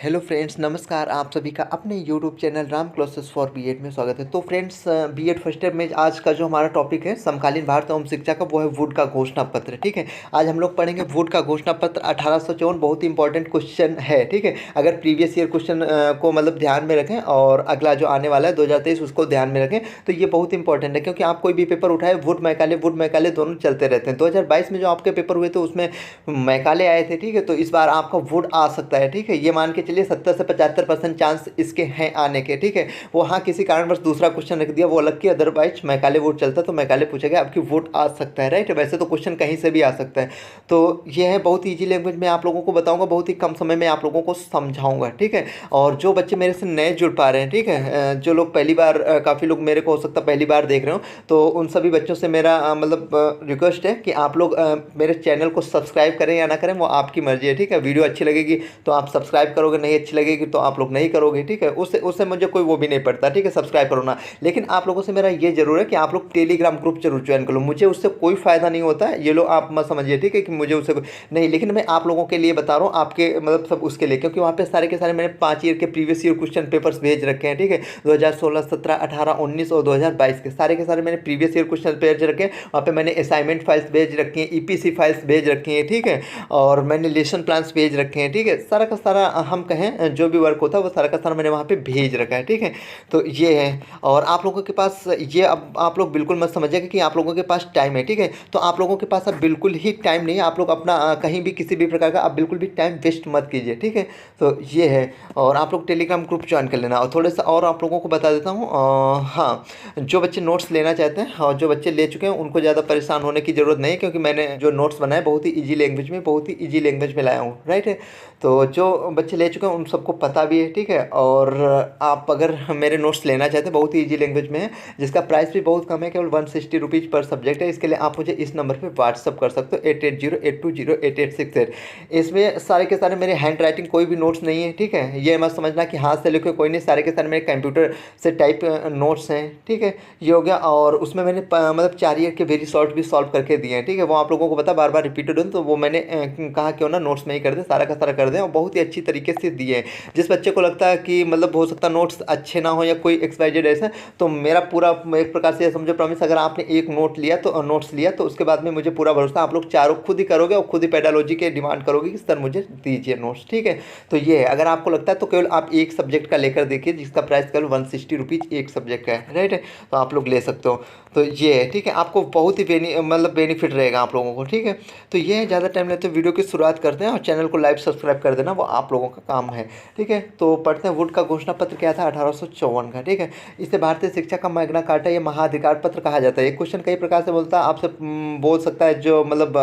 Hello friends, नमस्कार। आप सभी का अपने YouTube channel Ram classes for BEd में स्वागत है। तो फ्रेंड्स, बीएड फर्स्ट ईयर में आज का जो हमारा टॉपिक है समकालीन भारत एवं शिक्षा का, वो है वुड का घोषणा पत्र। ठीक है, आज हम लोग पढ़ेंगे वुड का घोषणा पत्र 1854। बहुत ही इंपॉर्टेंट क्वेश्चन है। ठीक है, अगर प्रीवियस ईयर क्वेश्चन को मतलब ध्यान में रखें और अगला जो आने वाला है 2023 उसको ध्यान में रखें तो ये बहुत इंपॉर्टेंट है, क्योंकि आप कोई भी पेपर उठाए वुड मैकाले दोनों चलते रहते हैं। 2022 में जो आपके पेपर हुए थे उसमें मैकाले आए थे। ठीक है, तो इस बार आपका वुड आ सकता है। ठीक है, ये मान के चलिए 70 से 75% चांस इसके हैं आने के। ठीक है, वो हाँ किसी कारणवश दूसरा क्वेश्चन रख दिया वो अलग की, अदरवाइज मैकाले वोट चलता तो मैकाले पूछेगा आपकी वोट आ सकता है। राइट, वैसे तो क्वेश्चन कहीं से भी आ सकता है। तो ये है बहुत ईजी लैंग्वेज में आप लोगों को बताऊंगा, बहुत ही कम समय में आप लोगों को समझाऊंगा। ठीक है, और जो बच्चे मेरे से नए जुड़ पा रहे हैं, ठीक है, जो लोग पहली बार, काफ़ी लोग मेरे को हो सकता है पहली बार देख रहे हो, तो उन सभी बच्चों से मेरा मतलब रिक्वेस्ट है कि आप लोग मेरे चैनल को सब्सक्राइब करें या ना करें वो आपकी मर्जी है। ठीक है, वीडियो अच्छी लगेगी तो आप सब्सक्राइब करोगे, नहीं अच्छी लगेगी तो आप लोग नहीं करोगे। ठीक है, उससे उससे मुझे कोई वो भी नहीं पड़ता। ठीक है, सब्सक्राइब करो ना, लेकिन आप लोगों से मेरा ये जरूर है कि आप लोग टेलीग्राम ग्रुप जरूर ज्वाइन कर लो। मुझे उससे कोई फायदा नहीं होता है, ये लो आप मत समझिए। ठीक है, कि मुझे उससे नहीं, लेकिन मैं आप लोगों के लिए बता रहा हूँ, आपके मतलब सब उसके लिए, क्योंकि वहाँ पे सारे के सारे मैंने 5 ईयर के प्रीवियस ईयर क्वेश्चन पेपर्स भेज रखे हैं। ठीक है, 2016, 17, 18, 19 और 2022 के सारे मैंने प्रीवियस ईयर क्वेश्चन भेज रखे हैं। वहाँ पे मैंने असाइनमेंट फाइल्स भेज रखी हैं, ईपीसी फाइल्स भेज रखी हैं। ठीक है, और मैंने लेसन प्लान्स भेज रखे हैं। ठीक है, सारा का सारा हम कहें जो भी वर्क होता है वो सारा का सारा मैंने वहाँ पे भेज रखा है। ठीक है, तो ये है। और आप लोगों के पास ये, अब आप लोग बिल्कुल मत समझिएगा कि आप लोगों के पास टाइम है। ठीक है, तो आप लोगों के पास अब बिल्कुल ही टाइम नहीं है। आप लोग अपना कहीं भी किसी भी प्रकार का आप बिल्कुल भी टाइम वेस्ट मत कीजिए। ठीक है, तो ये है। और आप लोग टेलीग्राम ग्रुप ज्वाइन कर लेना। और थोड़े सा और आप लोगों को बता देता हूँ, हाँ, जो बच्चे नोट्स लेना चाहते हैं और जो बच्चे ले चुके हैं उनको ज़्यादा परेशान होने की ज़रूरत नहीं है, क्योंकि मैंने जो नोट्स बनाए बहुत ही ईजी लैंग्वेज में, बहुत ही ईजी लैंग्वेज में लाया हूँ। राइट है, तो जो बच्चे ले चुके हैं उन सबको पता भी है। ठीक है, और आप अगर मेरे नोट्स लेना चाहते हैं, बहुत ही ईजी लैंग्वेज में है, जिसका प्राइस भी बहुत कम है, केवल 160 रुपीज़ पर सब्जेक्ट है। इसके लिए आप मुझे इस नंबर पे व्हाट्सअप कर सकते हो 8808208868। इसमें सारे के सारे मेरे हैंड राइटिंग कोई भी नोट्स नहीं है। ठीक है, ये मत समझना कि हाथ से लिखे, कोई नहीं, सारे के सारे मेरे कंप्यूटर से टाइप नोट्स हैं। ठीक है, ये हो गया। और उसमें मैंने मतलब 4 ईयर के वेरी शॉर्ट भी सॉल्व करके दिए हैं। ठीक है, वो आप लोगों को पता, बार बार रिपीटेड हो तो वो मैंने कहा क्यों ना नोट्स में ही कर दे, सारा का सारा कर दें, और बहुत ही अच्छी तरीके से दिए हैं। जिस बच्चे को लगता है कि मतलब हो सकता है नोट्स अच्छे ना हो या कोई एक्सवाइजेड ऐसा, तो मेरा पूरा एक प्रकार से समझो प्रॉमिस, अगर आपने एक नोट्स लिया तो उसके बाद में मुझे पूरा भरोसा, आप लोग चारों खुद ही करोगे और खुद ही पेडालॉजी के डिमांड करोगे कि सर मुझे दीजिए नोट्स। ठीक है, तो ये है। अगर आपको लगता है तो केवल आप एक सब्जेक्ट का लेकर देखिए, जिसका प्राइस केवल 160 रुपीज़ एक सब्जेक्ट का है। राइट है, तो आप लोग ले सकते हो। तो ये है। ठीक है, आपको बहुत ही मतलब बेनिफिट रहेगा आप लोगों को। ठीक है, तो ये है। ज़्यादा टाइम लेते वीडियो की शुरुआत करते हैं और चैनल को लाइक सब्सक्राइब कर देना, वो आप लोगों का काम है। ठीक है, तो पढ़ते हैं। वुड का घोषणा पत्र क्या था? 1854 का। ठीक है, इसे भारतीय शिक्षा का मैग्ना कार्टा या महाधिकार पत्र कहा जाता है। ये क्वेश्चन कई प्रकार से बोलता है, आपसे बोल सकता है जो मतलब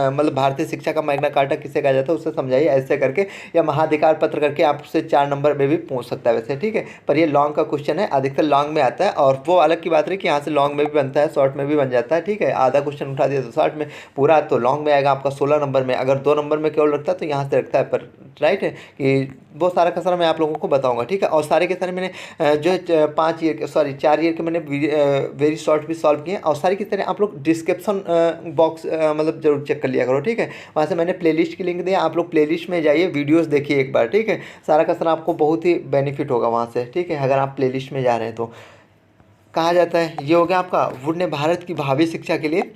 मतलब भारतीय शिक्षा का मैग्ना कार्टा किसे कहा जाता है उससे समझाइए ऐसे करके, या महाधिकार पत्र करके आपसे 4 नंबर में भी पूछ सकता है वैसे। ठीक है, पर ये लॉन्ग का क्वेश्चन है, अधिकतर लॉन्ग में आता है, और वो अलग की बात रही कि यहाँ से लॉन्ग में भी बनता है, शॉर्ट में भी बन जाता है। ठीक है, आधा क्वेश्चन उठा दिया तो शॉर्ट में, पूरा तो लॉन्ग में आएगा आपका 16 नंबर में। अगर 2 नंबर में केवल रखता है तो यहाँ से रखता है, पर राइट है कि वो सारा का सारा मैं आप लोगों को बताऊंगा। ठीक है, और सारे के सारे मैंने जो है 5 ईयर के, सॉरी 4 ईयर के मैंने वेरी शॉर्ट भी सॉल्व किए, और सारी की तरह आप लोग डिस्क्रिप्शन बॉक्स मतलब जरूर चेक कर लिया करो। ठीक है, वहाँ से मैंने प्लेलिस्ट की लिंक दिया, आप लोग प्लेलिस्ट में जाइए, वीडियोस देखिए एक बार। ठीक है, सारा का सारा आपको बहुत ही बेनिफिट होगा वहाँ से। ठीक है, अगर आप प्लेलिस्ट में जा रहे हैं तो। कहा जाता है, ये हो गया आपका। वुड ने भारत की भावी शिक्षा के लिए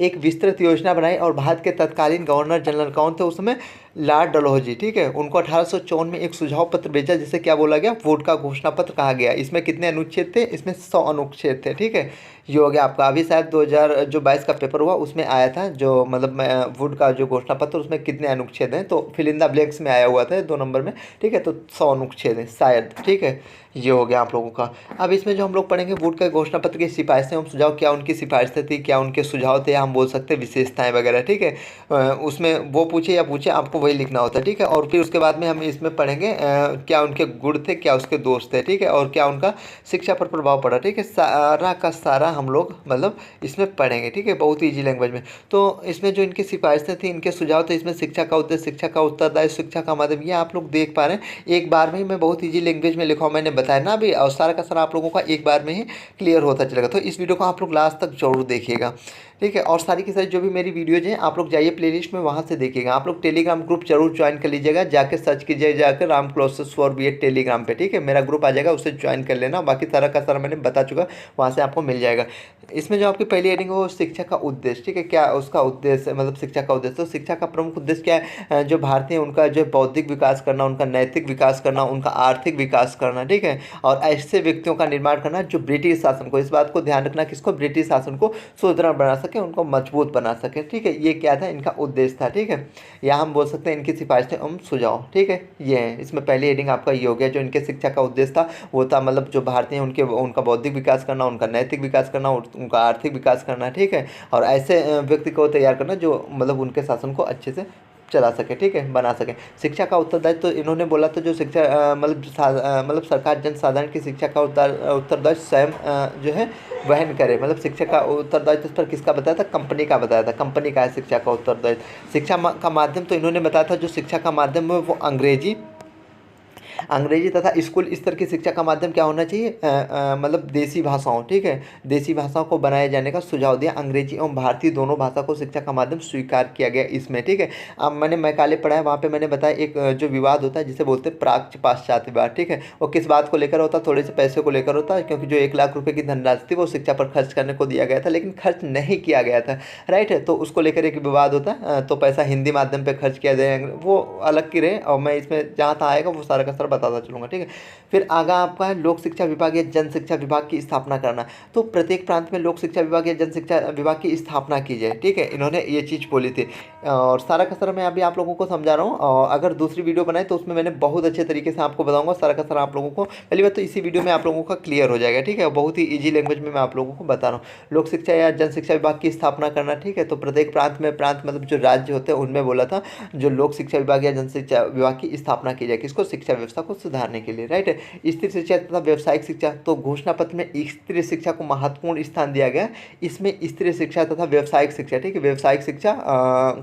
एक विस्तृत योजना बनाई, और भारत के तत्कालीन गवर्नर जनरल कौन थे उस समय? लॉर्ड डलहौजी। ठीक है, उनको 1854 में एक सुझाव पत्र भेजा, जिसे क्या बोला गया? वुड का घोषणा पत्र कहा गया। इसमें कितने अनुच्छेद थे? इसमें 100 अनुच्छेद थे। ठीक है, ये हो गया आपका। अभी शायद 2022 का पेपर हुआ उसमें आया था, जो मतलब वुड का जो घोषणा पत्र, उसमें कितने अनुच्छेद हैं, तो फिल इन द ब्लैंक्स में आया हुआ था 2 नंबर में। ठीक है, तो 100 अनुच्छेद हैं शायद। ठीक है, ये हो गया आप लोगों का। अब इसमें जो हम लोग पढ़ेंगे, वुड का घोषणा पत्र की सिफारिशें एवं सुझाव, क्या उनकी सिफारिशें थी, क्या उनके सुझाव थे, हम बोल सकते हैं विशेषताएं वगैरह। ठीक है, उसमें वो पूछे या पूछे, आपको वही लिखना होता है। ठीक है, और फिर उसके बाद में हम इसमें पढ़ेंगे क्या उनके गुण थे, क्या उसके दोष थे। ठीक है, और क्या उनका शिक्षा पर प्रभाव पड़ा। ठीक है, सारा का सारा हम लोग मतलब इसमें पढ़ेंगे। ठीक है, बहुत ईजी लैंग्वेज में। तो इसमें जो इनकी सिफारिशें थी, इनके सुझाव थे, इसमें शिक्षा का उद्देश्य, शिक्षा का उत्तरदायित्व, शिक्षा का माध्यम, ये आप लोग देख पा रहे हैं। एक बार में ही मैं बहुत ईजी लैंग्वेज में लिखा हूँ, मैंने बताया ना अभी, और सारा का सारा आप लोगों का एक बार में ही क्लियर होता चलेगा। तो इस वीडियो को आप लोग लास्ट तक जरूर देखिएगा। ठीक है। और सारी की सारी जो भी मेरी वीडियोज हैं आप लोग जाइए प्लेलिस्ट में, वहाँ से देखिएगा। आप लोग टेलीग्राम ग्रुप जरूर ज्वाइन कर लीजिएगा, जाके सर्च कीजिए जाकर Ram classes for BEd Telegram पे, ठीक है। मेरा ग्रुप आ जाएगा, उसे ज्वाइन कर लेना। बाकी सारा का सारा मैंने बता चुका, वहाँ से आपको मिल जाएगा। इसमें जो आपकी पहली हेडिंग है वो शिक्षा का उद्देश्य, ठीक है। क्या उसका उद्देश्य मतलब शिक्षा का उद्देश्य, तो शिक्षा का प्रमुख उद्देश्य क्या है? जो भारतीय उनका जो बौद्धिक विकास करना, उनका नैतिक विकास करना, उनका आर्थिक विकास करना, ठीक है। और ऐसे व्यक्तियों का निर्माण करना जो ब्रिटिश शासन को, इस बात को ध्यान रखना किसको, ब्रिटिश शासन को सुदृढ़ बना सके, उनको मजबूत बना सके, ठीक है। ये क्या था, इनका उद्देश्य था, ठीक है। या हम बोल सकते हैं इनकी सिफारिशें एवं सुझाव, ठीक है। ये है, इसमें पहली हेडिंग आपका ये हो गया। जो इनके शिक्षा का उद्देश्य था वो था मतलब जो भारतीय उनके उनका बौद्धिक विकास करना, उनका नैतिक विकास करना, उनका आर्थिक विकास करना, ठीक है। और ऐसे व्यक्ति को तैयार करना जो मतलब उनके शासन को अच्छे से चला सके, ठीक है, बना सके। शिक्षा का उत्तरदायित्व तो इन्होंने बोला था जो शिक्षा मतलब सरकार जन साधारण की शिक्षा का उत्तरदायित्व स्वयं जो है वहन करे। मतलब शिक्षा का उत्तरदायित्व इस पर किसका बताया था, कंपनी का बताया था। कंपनी का है शिक्षा का उत्तरदायित्व। शिक्षा का माध्यम तो इन्होंने बताया था जो शिक्षा का माध्यम है वो अंग्रेजी तथा स्कूल स्तर की शिक्षा का माध्यम क्या होना चाहिए, मतलब देसी भाषाओं, ठीक है, देसी भाषाओं को बनाए जाने का सुझाव दिया। अंग्रेजी एवं भारतीय दोनों भाषा को शिक्षा का माध्यम स्वीकार किया गया इसमें, ठीक है। अब मैंने मैकाले पढ़ा है, वहाँ पे मैंने बताया एक जो विवाद होता है जिसे बोलते हैं प्राच्य पाश्चात्य विवाद, ठीक है। वो किस बात को लेकर होता है, थोड़े से पैसे को लेकर होता है, क्योंकि जो 1 लाख रुपए की धनराशि थी वो शिक्षा पर खर्च करने को दिया गया था, लेकिन खर्च नहीं किया गया था, राइट है। तो उसको लेकर एक विवाद होता है। तो पैसा हिंदी माध्यम पे खर्च किया जाए वो अलग की रहे, और मैं इसमें जहाँ तहाँ आएगा वो सारा का सारा बताता चलूँगा, ठीक है। फिर आगा आपका है लोक शिक्षा विभाग या जन शिक्षा विभाग की स्थापना करना। तो प्रत्येक प्रांत में लोक शिक्षा विभाग या जन शिक्षा विभाग की स्थापना की जाए, ठीक है। इन्होंने ये चीज़ बोली थी। और सारा का सारा मैं अभी आप लोगों को समझा रहा हूँ, और अगर दूसरी वीडियो बनाए तो उसमें मैंने बहुत अच्छे तरीके से आपको बताऊंगा सारा का सारा आप लोगों को। पहली बात तो इसी वीडियो में आप लोगों का क्लियर हो जाएगा, ठीक है। बहुत ही ईजी लैंग्वेज में मैं आप लोगों को बता रहा हूँ। लोक शिक्षा या जन शिक्षा विभाग की स्थापना करना, ठीक है। तो प्रत्येक प्रांत में, प्रांत मतलब जो राज्य होते हैं उनमें बोला था जो लोक शिक्षा विभाग या जन शिक्षा विभाग की स्थापना की जाए, किसको, शिक्षा व्यवस्था को सुधारने के लिए, राइट है। स्त्री शिक्षा तथा व्यवसायिक शिक्षा, तो घोषणा पत्र में स्त्री शिक्षा को महत्वपूर्ण स्थान दिया गया। इसमें स्त्री शिक्षा तथा व्यवसायिक शिक्षा, ठीक है, व्यवसायिक शिक्षा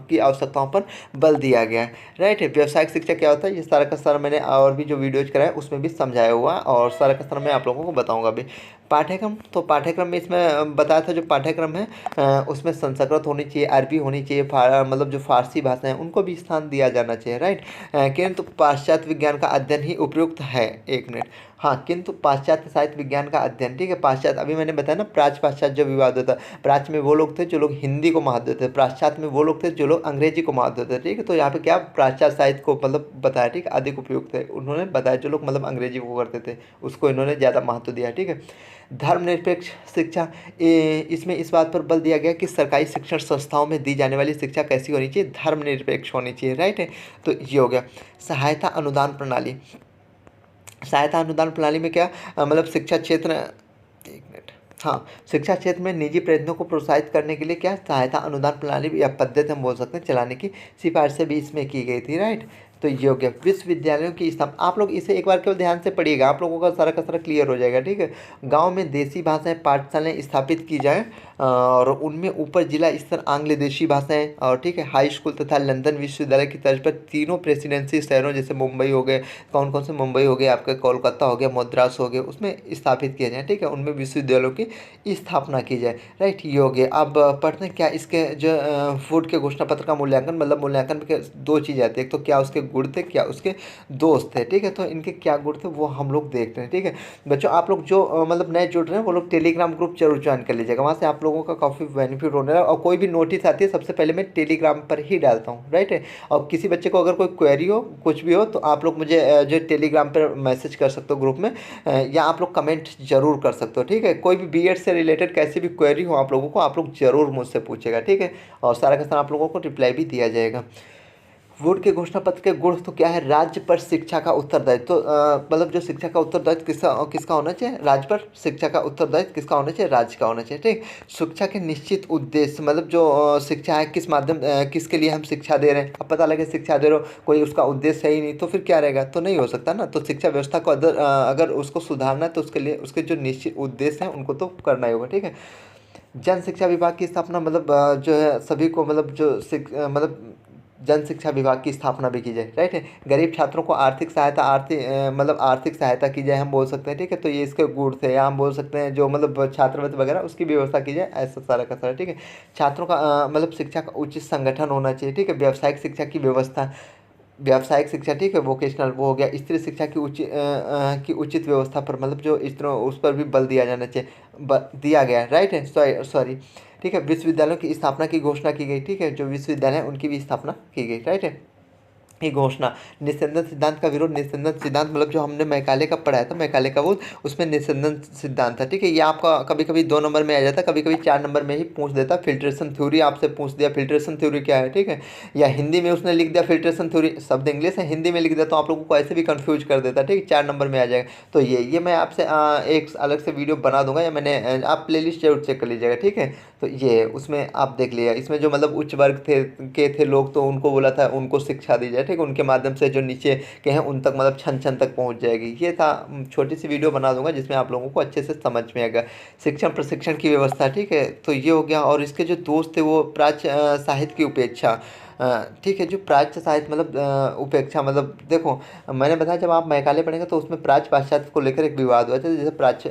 की आवश्यकताओं पर बल दिया गया है, राइट है। व्यवसायिक शिक्षा क्या होता है ये सारा का सारा मैंने और भी जो वीडियोज कराए उसमें भी समझाया हुआ, और सारा का सारा मैं आप लोगों को बताऊंगा अभी। पाठ्यक्रम, तो पाठ्यक्रम में इसमें बताया था जो पाठ्यक्रम है उसमें संस्कृत होनी चाहिए, अरबी होनी चाहिए, मतलब जो फारसी भाषा है उनको भी स्थान दिया जाना चाहिए, राइट। किंतु पाश्चात्य विज्ञान का अध्ययन ही उपयुक्त है, एक मिनट, हाँ, किंतु पाश्चात्य साहित्य विज्ञान का अध्ययन, ठीक है। पाश्चात्य अभी मैंने बताया ना, प्राच्य पाश्चात्य जो विवाद होता है, प्राच्य में वो लोग थे जो लोग हिंदी को महत्व देते थे, पाश्चात्य में वो लोग थे जो लोग अंग्रेजी को महत्व देते थे, ठीक है। तो यहाँ पे क्या पाश्चात्य साहित्य को मतलब बताया, ठीक है, अधिक उपयुक्त है उन्होंने बताया। जो लोग मतलब अंग्रेजी को करते थे उसको इन्होंने ज़्यादा महत्व दिया, ठीक है। धर्मनिरपेक्ष शिक्षा, इसमें इस बात पर बल दिया गया कि सरकारी शिक्षण संस्थाओं में दी जाने वाली शिक्षा कैसी होनी चाहिए, धर्मनिरपेक्ष होनी चाहिए, राइट है। तो ये हो गया। सहायता अनुदान प्रणाली, सहायता अनुदान प्रणाली में क्या मतलब शिक्षा क्षेत्र, एक मिनट, हाँ, शिक्षा क्षेत्र में निजी प्रयत्नों को प्रोत्साहित करने के लिए क्या सहायता अनुदान प्रणाली या पद्धति हम बोल सकते हैं चलाने की सिफारिशें भी इसमें की गई थी, राइट। तो ये हो गया। विश्वविद्यालयों की स्थापना, आप लोग इसे एक बार केवल ध्यान से पढ़िएगा, आप लोगों का सारा क्लियर हो जाएगा, ठीक है। गांव में देसी भाषाएं पाठशालाएं स्थापित की जाएं, और उनमें ऊपर जिला स्तर आंग्ल देशी भाषाएं, और ठीक है, हाई स्कूल तथा लंदन विश्वविद्यालय की तर्ज पर तीनों प्रेसिडेंसी शहरों जैसे मुंबई हो गए, कौन कौन से मुंबई हो गए आपका, कोलकाता हो गया, मद्रास हो गया, उसमें स्थापित किया जाए, ठीक है। उनमें विश्वविद्यालयों की स्थापना की जाए, राइट। ये हो गया। अब पढ़ते हैं क्या इसके जो फूड के घोषणा पत्र का मूल्यांकन, मतलब मूल्यांकन में दो चीज़ आती है, एक तो क्या उसके गुण थे, क्या उसके दोष थे, ठीक है। तो इनके क्या गुण थे वो हम लोग देखते हैं, ठीक है। बच्चों आप लोग जो मतलब नए जुड़ रहे हैं वो लोग टेलीग्राम ग्रुप जरूर ज्वाइन कर लीजिएगा, वहाँ से आप लोगों का काफ़ी बेनिफिट होने वाला है। और कोई भी नोटिस आती है सबसे पहले मैं टेलीग्राम पर ही डालता हूँ, राइट है। और किसी बच्चे को अगर कोई क्वेरी हो, कुछ भी हो, तो आप लोग मुझे जो टेलीग्राम पर मैसेज कर सकते हो ग्रुप में, या आप लोग कमेंट जरूर कर सकते हो, ठीक है। कोई भी बीएड से रिलेटेड कैसी भी क्वेरी हो आप लोगों को, आप लोग जरूर मुझसे पूछेगा, ठीक है। और सारा का सारा आप लोगों को रिप्लाई भी दिया जाएगा। वुड के घोषणा पत्र के गुण तो क्या है, राज्य पर शिक्षा का उत्तरदायित्व, तो मतलब जो शिक्षा का उत्तरदायित्व किसका किसका होना चाहिए, राज्य पर शिक्षा का उत्तरदायित्व किसका होना चाहिए, राज्य का होना चाहिए, ठीक। शिक्षा के निश्चित उद्देश्य, मतलब जो शिक्षा है किस माध्यम किसके लिए हम शिक्षा दे रहे हैं। अब पता लगे शिक्षा दे रहे हो कोई उसका उद्देश्य है ही नहीं, तो फिर क्या रहेगा, तो नहीं हो सकता ना। तो शिक्षा व्यवस्था को अगर उसको सुधारना है तो उसके लिए उसके जो निश्चित उद्देश्य हैं उनको तो करना ही होगा, ठीक है। जन शिक्षा विभाग की स्थापना, मतलब जो है सभी को मतलब जो मतलब जन शिक्षा विभाग की स्थापना भी की जाए, राइट है। गरीब छात्रों को आर्थिक सहायता मतलब आर्थिक सहायता की जाए, हम बोल सकते हैं, ठीक है। तो ये इसके गुण थे, या हम बोल सकते हैं जो मतलब छात्रवृत्ति वगैरह उसकी व्यवस्था की जाए, ऐसा सारा का सारा, ठीक है। छात्रों का मतलब शिक्षा का उचित संगठन होना चाहिए, ठीक है। व्यावसायिक शिक्षा की व्यवस्था, व्यावसायिक शिक्षा, ठीक है, वोकेशनल वो हो गया। स्त्री शिक्षा की उचित व्यवस्था पर मतलब जो इस तरह उस पर भी बल दिया जाना चाहिए, दिया गया है, राइट है। सॉरी, ठीक है। विश्वविद्यालयों की स्थापना की घोषणा की गई, ठीक है। जो विश्वविद्यालय हैं उनकी भी स्थापना की गई, राइट है। ये घोषणा, निस्यंदन सिद्धांत का विरोध। निस्यंदन सिद्धांत मतलब जो हमने मैकाले का पढ़ाया था, मैकाले का वो, उसमें निस्यंदन सिद्धांत था, ठीक है। ये आपका कभी कभी 2 नंबर में आ जाता, कभी कभी 4 नंबर में ही पूछ देता। फिल्ट्रेशन थ्योरी आपसे पूछ दिया, फिल्ट्रेशन थ्योरी क्या है, ठीक है। या हिंदी में उसने लिख दिया फिल्ट्रेशन थ्योरी, शब्द इंग्लिश है, हिंदी में लिख दिया तो आप लोगों को ऐसे भी कन्फ्यूज कर देता, ठीक है। 4 नंबर में आ जाएगा। तो ये मैं आपसे एक अलग से वीडियो बना दूंगा, या मैंने आप प्लेलिस्ट जरूर चेक कर लीजिएगा, ठीक है। तो ये उसमें आप देख लिया, इसमें जो मतलब उच्च वर्ग थे लोग, तो उनको बोला था उनको शिक्षा दी जाए, ठीक है। उनके माध्यम से जो नीचे के हैं उन तक मतलब छन छन तक पहुंच जाएगी। ये था, छोटी सी वीडियो बना दूंगा जिसमें आप लोगों को अच्छे से समझ में आएगा। शिक्षण प्रशिक्षण की व्यवस्था, ठीक है। तो ये हो गया। और इसके जो दोस्त थे वो प्राच्य साहित्य की उपेक्षा, ठीक है। जो प्राच्य साहित्य मतलब उपेक्षा मतलब देखो, मैंने बताया जब आप मैकाले पढ़ेंगे तो उसमें प्राच्य पाश्चात्य को लेकर एक विवाद हुआ था, जैसे प्राच्य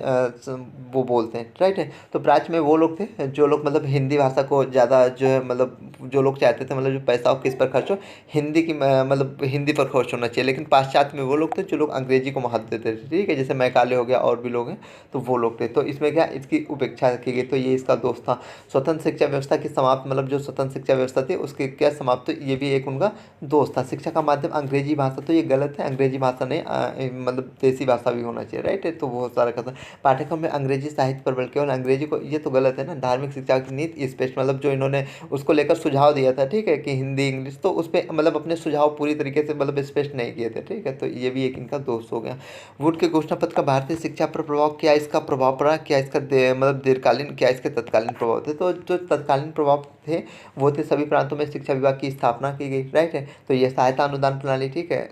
वो बोलते हैं, राइट है। तो प्राच्य में वो लोग थे जो लोग मतलब हिंदी भाषा को ज़्यादा जो है मतलब जो लोग चाहते थे मतलब जो पैसा हो किस पर खर्च हो, हिंदी की मतलब हिंदी पर खर्च होना चाहिए। लेकिन पाश्चात्य में वो लोग थे जो लोग अंग्रेजी को महत्व देते थे, ठीक है। जैसे मैकाले हो गया और भी लोग हैं, तो वो लोग थे। तो इसमें क्या इसकी उपेक्षा की गई, तो ये इसका दोष था। स्वतंत्र शिक्षा व्यवस्था की समाप्त मतलब जो स्वतंत्र शिक्षा व्यवस्था थी उसकी क्या समाप्त, तो ये भी एक उनका दोस्त था। शिक्षा का माध्यम अंग्रेजी भाषा, तो ये गलत है, अंग्रेजी भाषा नहीं, मतलब देसी भाषा भी होना चाहिए, राइट है। तो बहुत सारा कहता पाठ्यक्रम में अंग्रेजी साहित्य पर बल केवल अंग्रेजी को, ये तो गलत है ना। धार्मिक शिक्षा की नीति स्पष्ट मतलब जो इन्होंने उसको लेकर सुझाव दिया था, ठीक है, कि हिंदी इंग्लिश, तो उस पर मतलब अपने सुझाव पूरी तरीके से मतलब स्पष्ट नहीं किए थे, ठीक है। तो ये भी एक इनका दोष हो गया। वुड के घोषणा पत्र का भारतीय शिक्षा पर प्रभाव, क्या इसका प्रभाव पड़ा, क्या इसका मतलब दीर्घकालीन, क्या इसके तत्कालीन प्रभाव थे। तो जो तत्कालीन प्रभाव थे वो थे सभी प्रांतों में शिक्षा विभाग की स्थापना की गई, राइट है। तो ये सहायता अनुदान प्रणाली, ठीक है।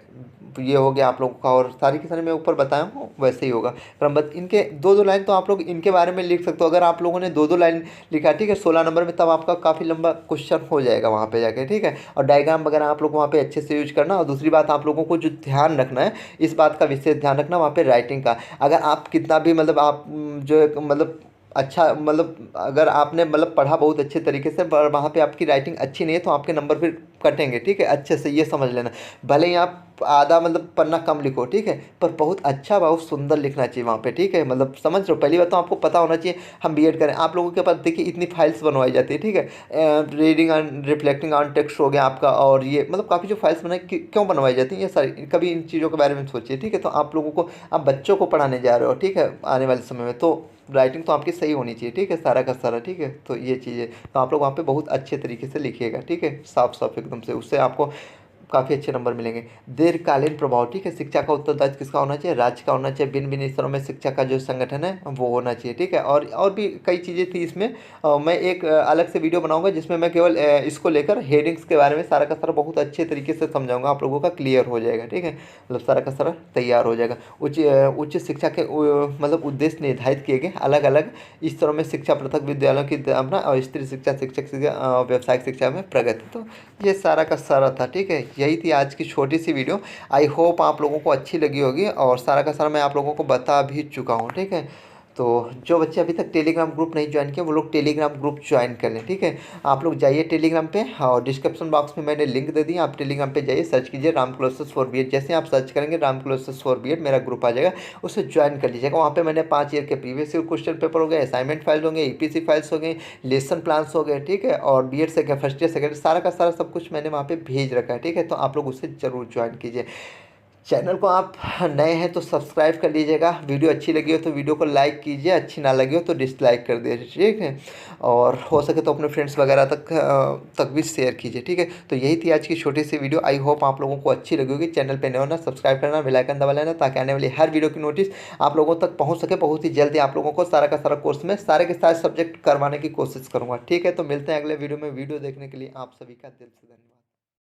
तो ये हो गया आप लोगों का। और सारी की सारी मैं ऊपर बताया हूँ वैसे ही होगा क्रमबद्ध। इनके 2-2 लाइन तो आप लोग इनके बारे में लिख सकते हो। अगर आप लोगों ने 2-2 लाइन लिखा, ठीक है, 16 नंबर में, तब आपका काफ़ी लंबा क्वेश्चन हो जाएगा वहाँ पे जाके, ठीक है। और डायग्राम वगैरह आप लोग वहाँ पे अच्छे से यूज करना। और दूसरी बात आप लोगों को जो ध्यान रखना है, इस बात का विशेष ध्यान रखना वहाँ पे राइटिंग का। अगर आप कितना भी मतलब आप जो है मतलब अच्छा मतलब अगर आपने मतलब पढ़ा बहुत अच्छे तरीके से पर वहाँ पे आपकी राइटिंग अच्छी नहीं है तो आपके नंबर फिर कटेंगे, ठीक है। अच्छे से ये समझ लेना। भले ही आप आधा मतलब पन्ना कम लिखो, ठीक है, पर बहुत अच्छा बहुत सुंदर लिखना चाहिए वहाँ पे, ठीक है। मतलब समझ रहे हो, पहली बात तो आपको पता होना चाहिए हम बीएड करें। आप लोगों के पास देखिए इतनी फाइल्स बनवाई जाती है, ठीक है। Reading and reflecting on text हो गया आपका, और ये मतलब काफ़ी जो फाइल्स बनाई क्यों बनवाई जाती हैं ये सारी, कभी इन चीज़ों के बारे में सोचिए, ठीक है। तो आप लोगों को, आप बच्चों को पढ़ाने जा रहे हो, ठीक है, आने वाले समय में, तो राइटिंग तो आपकी सही होनी चाहिए, ठीक है, सारा का सारा, ठीक है। तो ये चीज़ें तो आप लोग वहाँ पे बहुत अच्छे तरीके से लिखिएगा, ठीक है, साफ साफ एकदम से, उससे आपको काफ़ी अच्छे नंबर मिलेंगे। दीर्घकालीन प्रभाव, ठीक है। शिक्षा का उत्तरदायित्व किसका होना चाहिए, राज्य का होना चाहिए। भिन्न भिन्न स्तरों में शिक्षा का जो संगठन है वो होना चाहिए, ठीक है। और भी कई चीज़ें थी इसमें, मैं एक अलग से वीडियो बनाऊंगा जिसमें मैं केवल इसको लेकर हेडिंग्स के बारे में सारा का सारा बहुत अच्छे तरीके से समझाऊंगा, आप लोगों का क्लियर हो जाएगा, ठीक है। मतलब सारा का सारा तैयार हो जाएगा। उच्च शिक्षा के मतलब उद्देश्य निर्धारित किए गए, अलग अलग स्तरों में शिक्षा, पृथक विद्यालयों की स्थापना, और स्त्री शिक्षा, शिक्षक शिक्षा, व्यावसायिक शिक्षा में प्रगति। तो ये सारा का सारा था, ठीक है। यही थी आज की छोटी सी वीडियो। आई होप आप लोगों को अच्छी लगी होगी, और सारा का सारा मैं आप लोगों को बता भी चुका हूँ, ठीक है। तो जो बच्चे अभी तक टेलीग्राम ग्रुप नहीं ज्वाइन किए वो लोग टेलीग्राम ग्रुप ज्वाइन कर लें, ठीक है। आप लोग जाइए टेलीग्राम पे, और डिस्क्रिप्शन बॉक्स में मैंने लिंक दे दिया, आप टेलीग्राम पे जाइए, सर्च कीजिए राम क्लासेस फॉर बीएड। जैसे आप सर्च करेंगे राम क्लासेस फॉर बीएड मेरा ग्रुप आ जाएगा, उसे ज्वाइन कर लीजिएगा। वहाँ पे मैंने 5 ईयर के प्रीवियस ईयर क्वेश्चन पेपर हो गए, असाइनमेंट फाइल होंगे, ईपीसी फाइल्स हो गए, लेसन प्लान्स हो गए, ठीक है, और बीएड से फर्स्ट ईयर सेकंड सारा का सारा सब कुछ मैंने वहाँ पे भेज रखा है, ठीक है। तो आप लोग उसे ज़रूर ज्वाइन कीजिए। चैनल को आप नए हैं तो सब्सक्राइब कर लीजिएगा। वीडियो अच्छी लगी हो तो वीडियो को लाइक कीजिए, अच्छी ना लगी हो तो डिसलाइक कर दीजिए, ठीक है। और हो सके तो अपने फ्रेंड्स वगैरह तक भी शेयर कीजिए, ठीक है। तो यही थी आज की छोटी सी वीडियो। आई होप आप लोगों को अच्छी लगी होगी। चैनल पे नए होना, सब्सक्राइब करना, बेल आइकन दबा लेना, ताकि आने वाली हर वीडियो की नोटिस आप लोगों तक पहुँच सके। बहुत ही जल्दी आप लोगों को सारा का सारा कोर्स में सारे के सारे सब्जेक्ट करवाने की कोशिश करूँगा, ठीक है। तो मिलते हैं अगले वीडियो में। वीडियो देखने के लिए आप सभी का दिल से धन्यवाद।